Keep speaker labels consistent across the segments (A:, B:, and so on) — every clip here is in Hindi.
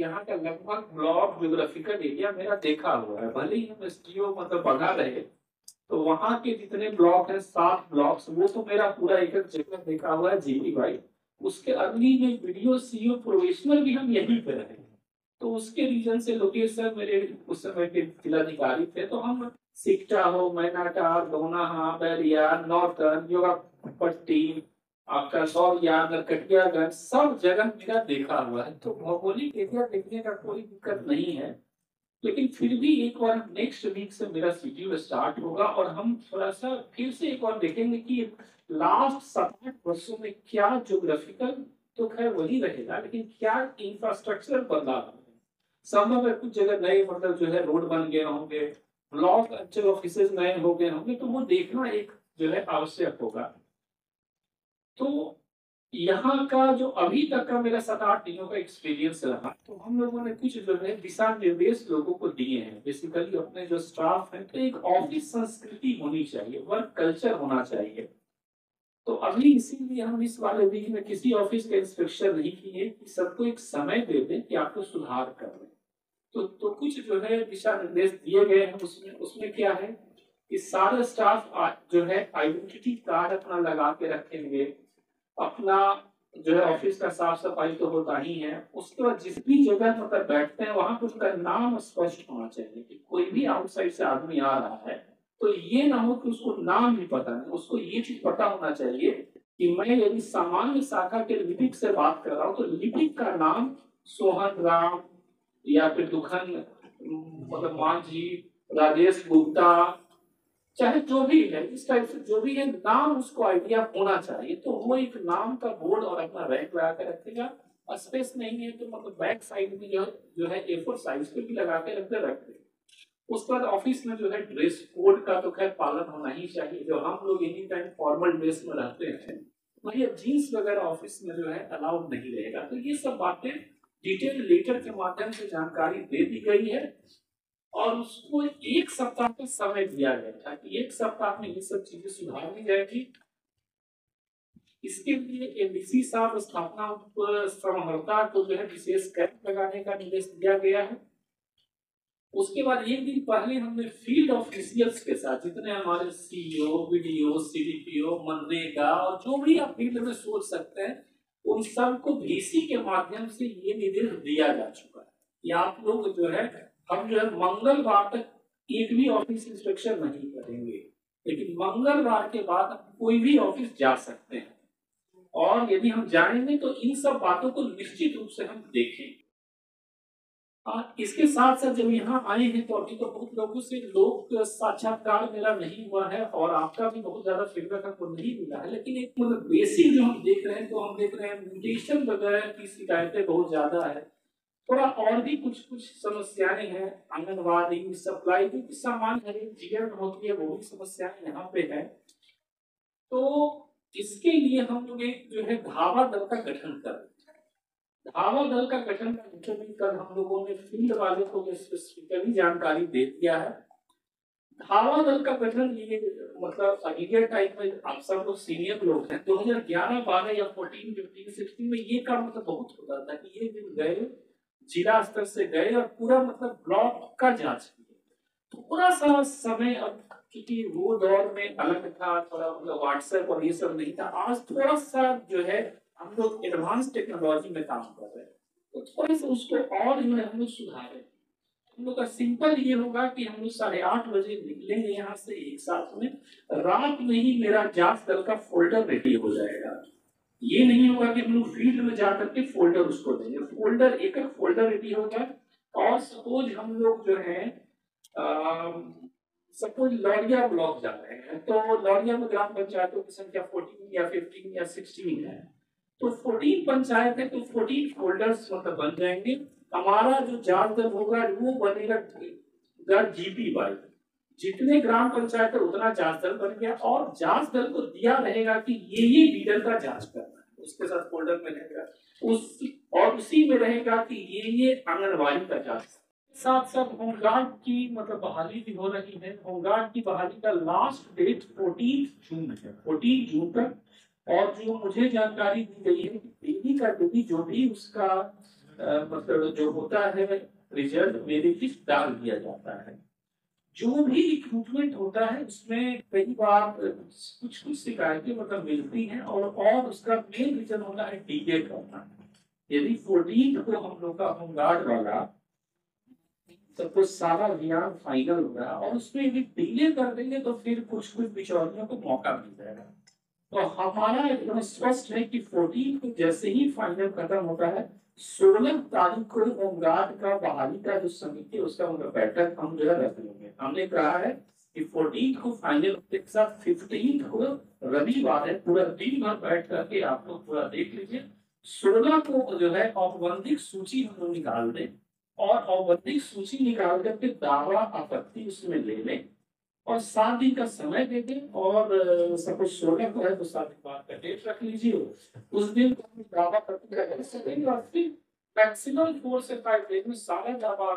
A: यहाँ का लगभग ब्लॉक ज्योग्राफिकल एरिया मेरा देखा हुआ है। भले ही हम एसटीओ मतलब बना रहे, तो वहाँ के जितने ब्लॉक हैं 7 ब्लॉक्स, वो तो मेरा पूरा एक एक जगह देखा हुआ है जीबी भाई। उसके अर्ली में वीडियो सीओ प्रोफेशनल भी हम यहीं पे रहे, तो उसके रीजन से लोकेश सर मेरे उस समय के जिलाधिकारी थे, तो हम सिकटा हो, मैनाटार, दोनाहा, बैरिया, नॉर्थर्न, योगा पट्टी, आपका सौरिया, नरकटियागंज, सब जगह मेरा देखा हुआ है। तो भौगोलिक एरिया देखने का कोई दिक्कत नहीं है। लेकिन फिर भी एक बार नेक्स्ट वीक से मेरा शेड्यूल स्टार्ट होगा और हम थोड़ा सा फिर से एक बार देखेंगे कि लास्ट 7-8 वर्षों में क्या ज्योग्राफिकल, तो खैर वही रहेगा, लेकिन क्या इंफ्रास्ट्रक्चर बदलाव है। संभव है कुछ जगह नए मतलब जो है रोड बन गए होंगे, ब्लॉक अच्छे ऑफिसेज नए हो गए होंगे, तो वो देखना एक जो है आवश्यक होगा। तो यहाँ का जो अभी तक का मेरा 7-8 दिनों का एक्सपीरियंस रहा, तो हम लोगों ने कुछ जो है दिशा निर्देश लोगों को दिए हैं। बेसिकली अपने जो स्टाफ है, तो एक ऑफिस संस्कृति होनी चाहिए, वर्क कल्चर होना चाहिए। तो अभी इसीलिए हम इस वाले वीक में किसी ऑफिस का इंस्पेक्शन नहीं किए कि सबको एक समय दे दें कि आपको सुधार कर रहे। तो कुछ जो है दिशा निर्देश दिए गए हैं। उसमें उसमें क्या है कि सारे स्टाफ जो है आइडेंटिटी कार्ड अपना लगा के रखेंगे, अपना जो है ऑफिस का साफ सफाई तो होता ही है। उसके बाद जिस भी जगह मतलब बैठते हैं वहां पर उसका नाम स्पष्ट होना चाहिए कि कोई भी आउटसाइड से आदमी आ रहा है तो ये ना हो कि उसको नाम भी पता नहीं, उसको ये चीज पता होना चाहिए कि मैं यदि सामान्य शाखा के लिपिक से बात कर रहा हूँ तो लिपिक का नाम सोहन राम या फिर दुखन मतलब मांझी, राजेश गुप्ता, चाहे जो भी है इस टाइप से जो भी है नाम उसको आइडिया होना चाहिए। तो वो एक नाम का बोर्ड और अपना रैंक लगा के रखेगा। स्पेस नहीं है तो मतलब बैक साइड में जो है A4 साइज पे भी लगा के रखते। उसके बाद ऑफिस में जो है ड्रेस कोड का तो खैर पालन होना ही चाहिए। जो हम लोग एनी टाइम फॉर्मल ड्रेस में रहते हैं, वही जीन्स वगैरह ऑफिस में जो है अलाउड नहीं रहेगा। तो ये सब बातें डिटेल लेटर के माध्यम से जानकारी दे दी गई है और उसको 1 सप्ताह का समय दिया गया था कि 1 सप्ताह में ये सब चीजें सुधार ली जाएगी। इसके लिए एमडीसी साहब स्थापना समाहर्ता को जो है विशेष कैंप लगाने का निर्देश दिया गया है। उसके बाद एक दिन पहले हमने फील्ड ऑफिशियल्स के साथ जितने हमारे सीईओ, बीडीओ, सीडीपीओ, मनरेगा और जो भी आप फील्ड में सोच सकते हैं, उन सबको वीसी के माध्यम से ये निर्देश दिया जा चुका है कि आप लोग जो है हम जो है मंगलवार तक एक भी ऑफिस इंस्पेक्शन नहीं करेंगे, लेकिन मंगलवार के बाद कोई भी ऑफिस जा सकते हैं। और यदि हम जाएंगे तो इन सब बातों को निश्चित रूप से हम देखेंगे। इसके साथ साथ जब यहाँ आए हैं तो अभी तो बहुत लोगों से लोग साक्षात्कार मेरा नहीं हुआ है और आपका भी बहुत ज्यादा फीडबैक हमको नहीं मिला है, लेकिन एक मतलब बेसिक जो हम देख रहे हैं तो हम देख रहे हैं म्यूटेशन वगैरह की शिकायतें बहुत ज्यादा है। थोड़ा और भी कुछ कुछ समस्याएं हैं, आंगनबाड़ी सप्लाई की सामान्य हर एक जीवन में होती है, वो भी समस्याएं यहाँ पे है। तो इसके लिए हम लोग एक जो है धावा दल का गठन कर रहे हैं। धावा दल का गठन कर हम लोगों ने फील्ड वाले को स्पेसिफिकली जानकारी दे दिया है। धावा दल का गठन ये मतलब अगले टाइम में आप सब लोग सीनियर लोग हैं, 2011, 12 या 14, 15, 16 में ये काम मतलब बहुत होता था कि ये दिन गए जिला स्तर से गए और पूरा मतलब ब्लॉक का जांच किया। थोड़ा सा समय अब क्योंकि वो दौर में अलग था, थोड़ा मतलब व्हाट्सएप और ये सब नहीं था। आज थोड़ा सा जो है हम लोग एडवांस टेक्नोलॉजी में काम कर रहे हैं, तो थोड़ा सा उसको और जो है हम लोग सुधारे। हम लोग का सिंपल ये होगा कि हम लोग 8:30 बजे निकलेंगे यहाँ से एक साथ में, रात में ही मेरा जांच दल का फोल्डर रेडी हो जाएगा। ये नहीं होगा कि हम लोग फील्ड में जाकर के फोल्डर उसको देंगे, फोल्डर एक एक फोल्डर रेडी होगा। और सपोज हम लोग जो है सपोज लौरिया ब्लॉक जा रहे हैं, तो लौरिया में ग्राम पंचायतों की संख्या 14 या 15 या 16 है, तो 14 पंचायत है तो 14 फोल्डर्स मतलब बन जाएंगे। हमारा जो जांच दल होगा वो बनेगा जीपी वाइज, जितने ग्राम पंचायत है उतना जांच दल बन गया और जांच दल को दिया रहेगा कि ये लीडर का जांच करना है, उसके साथ फोल्डर में रहेगा उस और उसी में रहेगा कि ये आंगनबाड़ी का जांच। साथ साथ होमगार्ड की मतलब बहाली भी हो रही है। होमगार्ड की बहाली का लास्ट डेट 14 जून है, 14 जून तक। और जो मुझे जानकारी दी गई है कि देवी का देवी जो भी उसका मतलब जो होता है रिजल्ट मेरिट लिस्ट डाल दिया जाता है। जो भी रिक्रूटमेंट होता है उसमें कई बार कुछ कुछ शिकायतें मतलब मिलती हैं, और उसका मेन रीजन होता है डीले करना। यदि 14 को हम लोग का होमगार्ड वाला सब कुछ सारा अभियान फाइनल हो रहा है और उसमें यदि डिले कर देंगे तो फिर कुछ कुछ बिचौलियों को मौका मिल जाएगा। तो हमारा एकदम स्पष्ट है कि 14 को जैसे ही फाइनल खत्म होता है, 16 तारीख को होमगार्ड का बहाली का जो समिति है उसका मतलब बैठक हम जो है रख लेंगे। हमने कहा है कि 14 को फाइनल के साथ 15 को रविवार है, पूरा दिन भर बैठ करके आप लोग पूरा देख लीजिए। 16 को जो है औपबंधिक सूची हम लोग निकाल दें, और औपबंधिक सूची निकाल करके दावा आपत्ति उसमें ले लें, और 7 दिन का समय दे दें। और सपोज 16 को है तो 7 दिन बाद का डेट रख लीजिए। उस दिन को हम दावा आपत्ति कर सकेंगे, और फिर मैक्सिमम 4 से 5 डेज में सारा दावा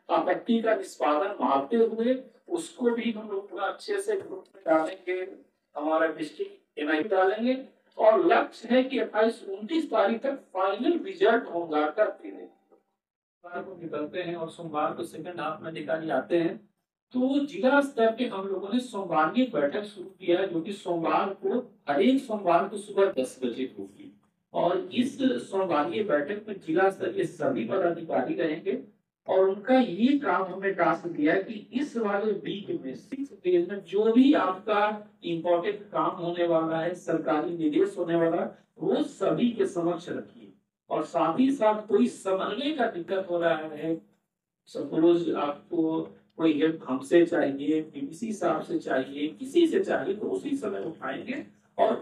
A: आपत्ति का निष्पादन मारते हुए उसको भी हम लोग पूरा अच्छे से ग्रुप में डालेंगे, हमारा डिस्ट्रिक्ट एनआई डालेंगे, और लक्ष्य है कि 28-29 तारीख तक फाइनल रिजल्ट होगा का देने को निकलते हैं, और सोमवार को सेकंड हाफ में निकाल आते हैं। तो जिला स्तर पे हम लोगों ने सोमवार की बैठक शुरू किया है, जो कि सोमवार को हर एक सोमवार को सुबह 10 बजे होगी। और इस सोमवार की बैठक में जिला स्तर के सभी पदाधिकारी रहेंगे, और उनका ये काम हमें टास्क दिया है कि इस वाले वीक में 6 डेज में जो भी आपका इम्पोर्टेंट काम होने वाला है, सरकारी निर्देश होने वाला है, वो सभी के समक्ष रखिए। और साथ ही साथ कोई समन्वय का दिक्कत हो रहा है, सपोज आपको कोई हेल्प हमसे चाहिए, बीबीसी साहब से चाहिए, किसी से चाहिए, तो उसी समय उठाएंगे और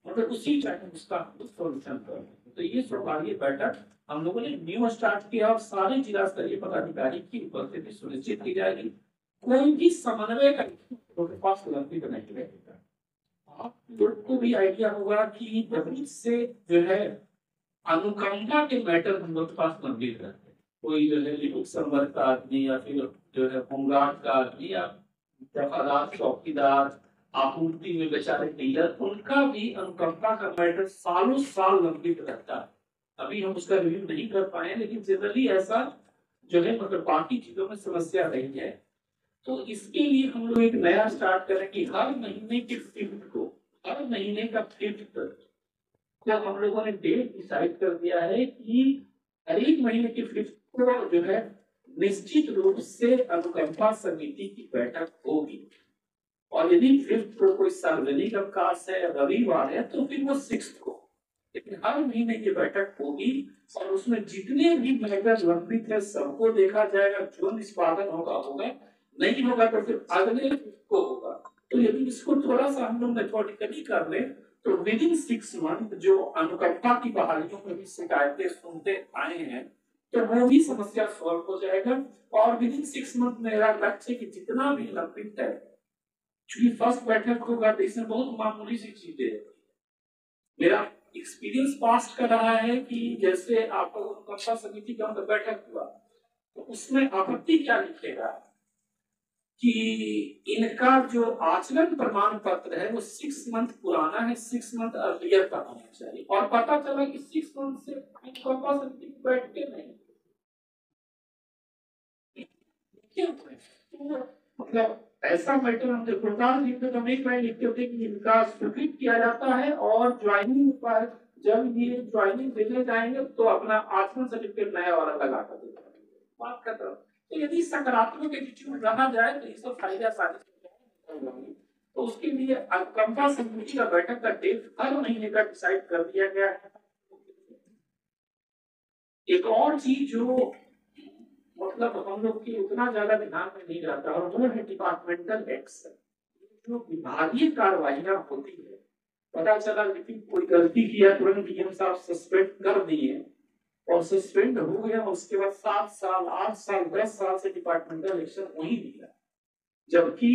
A: मतलब उसी टाइम उसका सॉल्यूशन करेंगे। तो ये सरकारी बैठक हम लोगों ने न्यू स्टार्ट किया, और सारे जिला स्तरीय पदाधिकारी की उपस्थिति सुनिश्चित की जाएगी। कोई भी समन्वय का उनके पास गलती नहीं रहेगा। आप लोग को भी आइडिया होगा कि बहुत से जो है अनुकंपा के मैटर हम लोग के पास गंभीर रहते हैं। कोई जो है लिपिक संवर्ग का आदमी, या फिर जो है होमगार्ड का आदमी, या दफादार, चौकीदार, आपूर्ति में बेचारे डीलर, उनका भी अनुकंपा का मैटर सालों साल गंभीर रहता है। अभी हम उसका रिव्यू नहीं कर पाए, लेकिन जनरली ऐसा जो है मतलब बाकी चीजों में समस्या रही है। तो इसके लिए हम लोग एक नया स्टार्ट करें कि हर महीने के 5th को, हर महीने का 5th को हम लोगों ने डेट डिसाइड कर दिया है कि हर एक महीने के 5th को जो है निश्चित रूप से अनुकंपा समिति की बैठक होगी। और यदि 5th को कोई सार्वजनिक अवकाश है, रविवार है, तो फिर वो 6th को, लेकिन हर महीने की बैठक होगी, और उसमें जितने भी मैटर लंबित है सबको देखा जाएगा। जो निष्पादन होगा होगा, नहीं होगा तो फिर अगले को होगा। तो यदि इसको थोड़ा सा हम लोग मेथोडिकली कर ले, तो विदिन 6 मंथ जो अनुकंपा की बहालियों में भी शिकायतें सुनते आए हैं, तो वो भी समस्या सॉल्व हो जाएगा। और विदिन 6 मंथ मेरा लक्ष्य कि जितना भी लंबित है, चूंकि फर्स्ट बैठक होगा तो इसमें बहुत मामूली सी चीजें है। मेरा एक्सपीरियंस पास्ट कर रहा है कि जैसे आपको अनुकंपा समिति का बैठक हुआ, तो उसमें आपत्ति क्या लिखेगा कि इनका जो आचरण प्रमाण पत्र है वो 6 मंथ पुराना है, 6 मंथ अर्लियर का होना चाहिए। और पता चला कि 6 मंथ से अनुकंपा समिति बैठते नहीं, तो मतलब ऐसा मैटर हम जब प्रोग्राम लिखते तो एक लाइन लिखते होते कि इनका स्वीकृत किया जाता है, और ज्वाइनिंग पर जब ये ज्वाइनिंग देने जाएंगे तो अपना आचरण सर्टिफिकेट नया वाला लगा कर देगा। बात कर रहा तो यदि सकारात्मक एटीट्यूड रहा जाए तो ये सब फायदा सारी। तो उसके लिए अनुकंपा समिति का बैठक का डेट हर महीने का डिसाइड कर दिया गया है। एक और चीज जो मतलब हम लोग की उतना ज्यादा ध्यान में नहीं रहता, और वो है डिपार्टमेंटल एक्शन। जो विभागीय कार्रवाइयां होती है, पता चला लेकिन कोई गलती किया, तुरंत डीएम साहब सस्पेंड कर दिए, और सस्पेंड हो गया, उसके बाद 7 साल 8 साल 10 साल से डिपार्टमेंटल एक्शन वही दिया। जबकि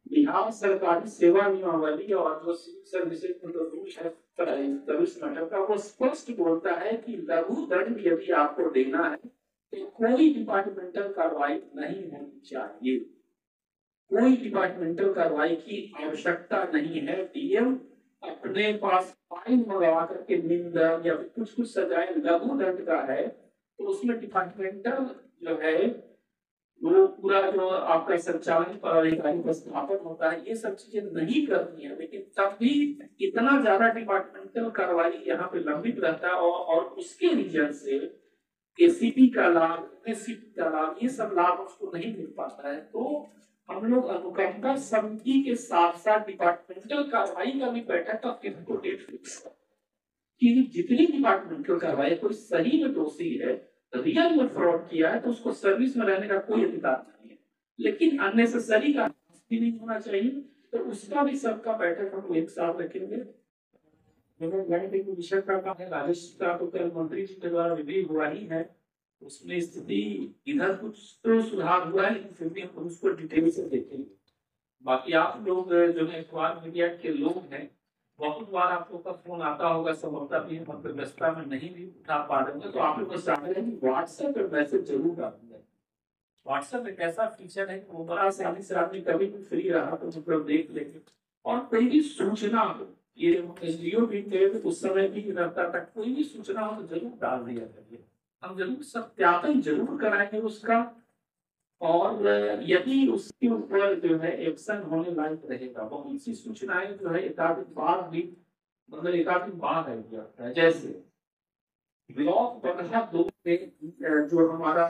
A: बिहार सरकारी सेवा नियमावली और जो सिविल सर्विसेज रूल है सर्विस मैटर का, वो स्पष्ट बोलता है कि लघु दंड यदि आपको देना है तो कोई डिपार्टमेंटल कार्रवाई नहीं होनी चाहिए। कोई डिपार्टमेंटल कार्रवाई की आवश्यकता नहीं है। डीएम अपने पास फाइन मंगवा करके निंदा या कुछ कुछ सजाए लघु दंड का है, तो उसमें डिपार्टमेंटल जो है वो पूरा जो आपका संचालन पदाधिकारी का स्थापन होता है, ये सब चीजें नहीं करनी है, लेकिन तब भी इतना ज्यादा डिपार्टमेंटल कार्रवाई यहाँ पे लंबित रहता है और उसके रीजन से एसीपी का लाभ, एसीपी का लाभ, ये सब लाभ उसको नहीं मिल पाता है। तो हम लोग अनुकंपा समिति के साथ साथ डिपार्टमेंटल कार्रवाई का भी बैठक का डेट फिक्स कि जितनी डिपार्टमेंटल कार्रवाई कोई सही में दोषी है, रियल में फ्रॉड किया है, तो उसको सर्विस में रहने का कोई अधिकार नहीं है, लेकिन अननेसेसरी का भी नहीं होना चाहिए। तो उसका भी सबका बैठक हम एक साथ रखेंगे। विषय का राजस्व का तो कल मंत्री जी के द्वारा रिव्यू हुआ ही है, उसमें स्थिति इधर कुछ तो सुधार हुआ है, लेकिन फिर भी हम उसको डिटेल से देखेंगे। बाकी आप लोग जो है अखबार मीडिया के लोग हैं, बहुत बार आप लोग का फोन आता होगा, संभवतः भी मतलब व्यस्तता में नहीं भी उठा पा रहे होंगे, तो आप लोग को चाहते हैं कि व्हाट्सएप पर मैसेज जरूर डालिए। व्हाट्सएप एक ऐसा फीचर है कि वो बड़ा आसानी से आदमी कभी भी फ्री रहा तो मतलब देख लेंगे, और कोई भी सूचना हो, ये एसडीओ भी थे तो उस समय भी रहता था, कोई भी सूचना हो तो जरूर डाल दिया करिए, हम जरूर सत्यापन जरूर कराएंगे उसका, और यदि उसके ऊपर जो है एक्शन होने लायक रहेगा। बहुत सी सूचनाएं जो है एकाधिक बार भी मतलब एकाधिक बार रह जाता है, जैसे ब्लॉक 15(2) में जो हमारा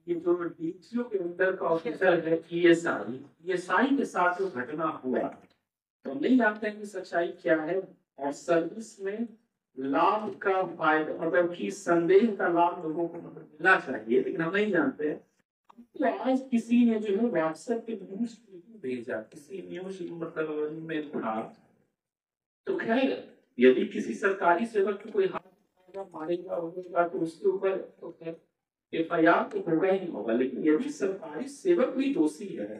A: ये जो डीसीओ के अंदर का ऑफिसर है ईएसआई के साथ जो घटना हुआ, तो नहीं जानते हैं कि सच्चाई क्या है, और सर्विस में लाभ का फायदा मतलब कि संदेह का लाभ लोगों को मतलब मिलना चाहिए, लेकिन हम नहीं जानते हैं। तो आज किसी ने जो है व्हाट्सएप पे न्यूज भेजा, किसी न्यूज मतलब में था, तो खैर यदि किसी सरकारी सेवक को कोई हाथ मारेगा होगा तो उसके ऊपर तो खैर एफआईआर तो होगा ही होगा, लेकिन यदि सरकारी सेवक भी दोषी है,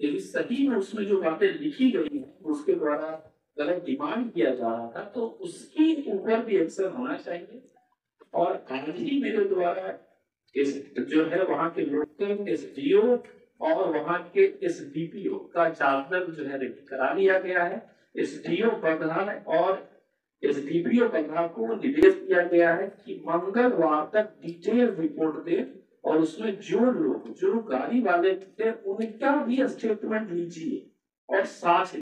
A: यदि सही में उसमें जो बातें लिखी गई हैं उसके द्वारा गलत डिमांड किया जा रहा था, तो उसके ऊपर भी एक्शन होना चाहिए। और आज ही मेरे द्वारा इस जो है वहाँ के लोकल एसडीओ और वहाँ के एसडीपीओ का चार्टर जो है करा लिया गया है। एसडीओ बगहा और एसडीपीओ बगहा को निर्देश दिया गया है कि मंगलवार तक डिटेल रिपोर्ट दे, और उसमें जो लोग जो गाड़ी वाले थे उनका भी स्टेटमेंट लीजिए और साथ